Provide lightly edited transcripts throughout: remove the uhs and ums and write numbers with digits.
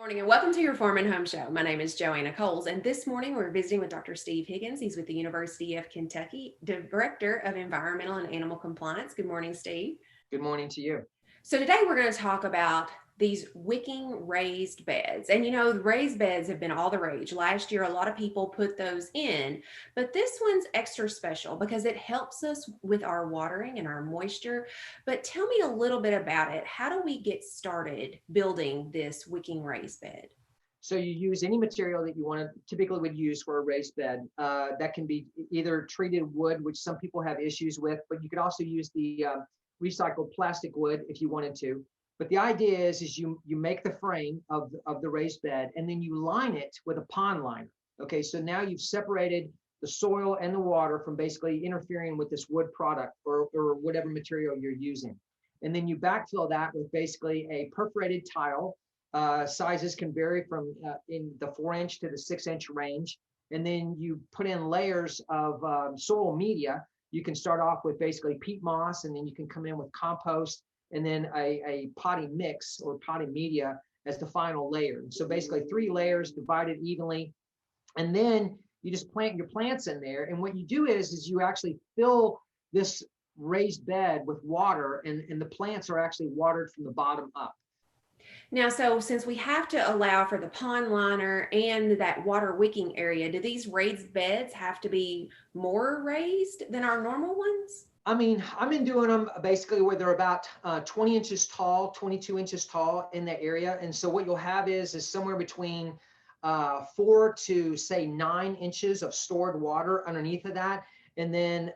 Morning and welcome to your Farm and Home Show. My name is Joanna Coles, and this morning we're visiting with Dr. Steve Higgins. He's with the University of Kentucky, Director of Environmental and Animal Compliance. Good morning, Steve. Good morning to you. So today we're going to talk about these wicking raised beds. And the raised beds have been all the rage. Last year, a lot of people put those in, but this one's extra special because it helps us with our watering and our moisture. But tell me a little bit about it. How do we get started building this wicking raised bed? So you use any material that you want to typically would use for a raised bed. That can be either treated wood, which some people have issues with, but you could also use the recycled plastic wood if you wanted to. But the idea is you make the frame of the raised bed and then you line it with a pond liner. Okay, so now you've separated the soil and the water from basically interfering with this wood product or whatever material you're using. And then you backfill that with basically a perforated tile. Sizes can vary from in the 4-inch to the 6-inch range. And then you put in layers of soil media. You can start off with basically peat moss, and then you can come in with compost, and then a potty mix or potty media as the final layer. So basically 3 layers divided evenly. And then you just plant your plants in there. And what you do is you actually fill this raised bed with water, and the plants are actually watered from the bottom up. Now, so since we have to allow for the pond liner and that water wicking area, do these raised beds have to be more raised than our normal ones? I mean, I've been doing them basically where they're about 20 inches tall, 22 inches tall in that area. And so what you'll have is somewhere between 4 to say 9 inches of stored water underneath of that. And then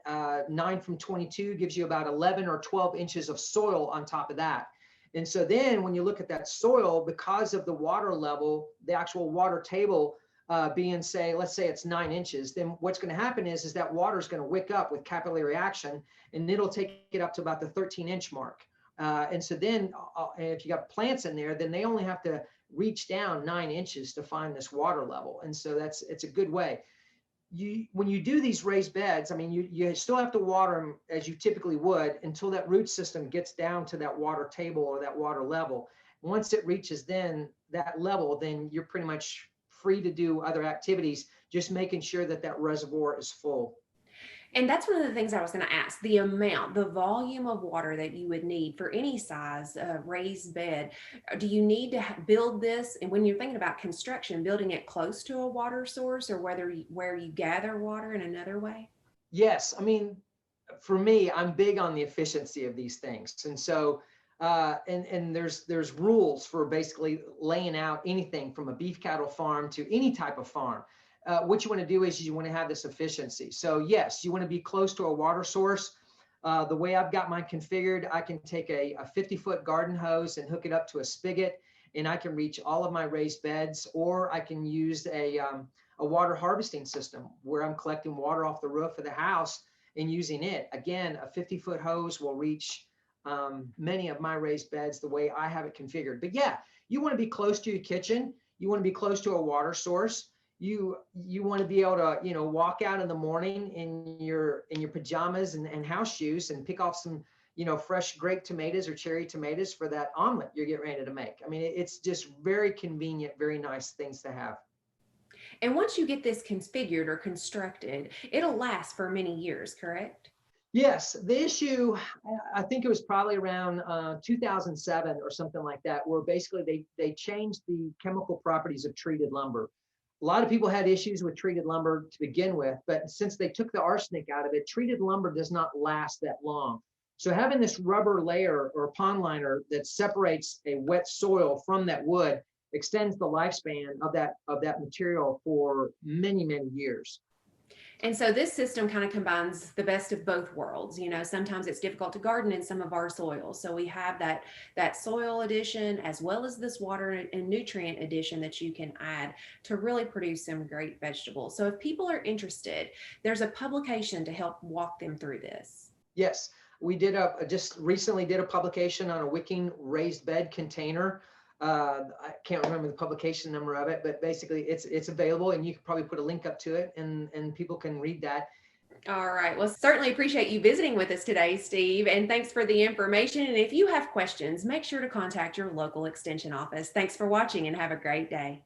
9 from 22 gives you about 11 or 12 inches of soil on top of that. And so then when you look at that soil, because of the water level, the actual water table being, say, let's say it's 9 inches, then what's going to happen is that water is going to wick up with capillary action, and it'll take it up to about the 13-inch mark. And so then if you got plants in there, then they only have to reach down 9 inches to find this water level. And so it's a good way. When you do these raised beds, I mean, you still have to water them as you typically would until that root system gets down to that water table or that water level. Once it reaches then that level, then you're pretty much free to do other activities, just making sure that that reservoir is full. And that's one of the things I was going to ask, the amount, the volume of water that you would need for any size raised bed. Do you need to build this? And when you're thinking about construction, building it close to a water source, or where you gather water in another way? Yes. I mean, for me, I'm big on the efficiency of these things. And so, and there's rules for basically laying out anything from a beef cattle farm to any type of farm. What you want to do is you want to have this efficiency. So yes, you want to be close to a water source. The way I've got mine configured, I can take a 50-foot garden hose and hook it up to a spigot, and I can reach all of my raised beds, or I can use a water harvesting system where I'm collecting water off the roof of the house and using it. Again, a 50-foot hose will reach many of my raised beds the way I have it configured. But yeah, you want to be close to your kitchen. You want to be close to a water source. You want to be able to, walk out in the morning in your pajamas and house shoes and pick off some, fresh grape tomatoes or cherry tomatoes for that omelet you're getting ready to make. I mean, it's just very convenient, very nice things to have. And once you get this configured or constructed, it'll last for many years, correct? Yes, the issue, I think it was probably around 2007 or something like that, where basically they changed the chemical properties of treated lumber. A lot of people had issues with treated lumber to begin with, but since they took the arsenic out of it, treated lumber does not last that long. So having this rubber layer or pond liner that separates a wet soil from that wood extends the lifespan of that material for many, many years. And so this system kind of combines the best of both worlds. Sometimes it's difficult to garden in some of our soils. So we have that soil addition as well as this water and nutrient addition that you can add to really produce some great vegetables. So if people are interested, there's a publication to help walk them through this. Yes, we just recently did a publication on a wicking raised bed container. I can't remember the publication number of it, but basically it's available, and you can probably put a link up to it, and people can read that. All right. Well, certainly appreciate you visiting with us today, Steve. And thanks for the information. And if you have questions, make sure to contact your local extension office. Thanks for watching and have a great day.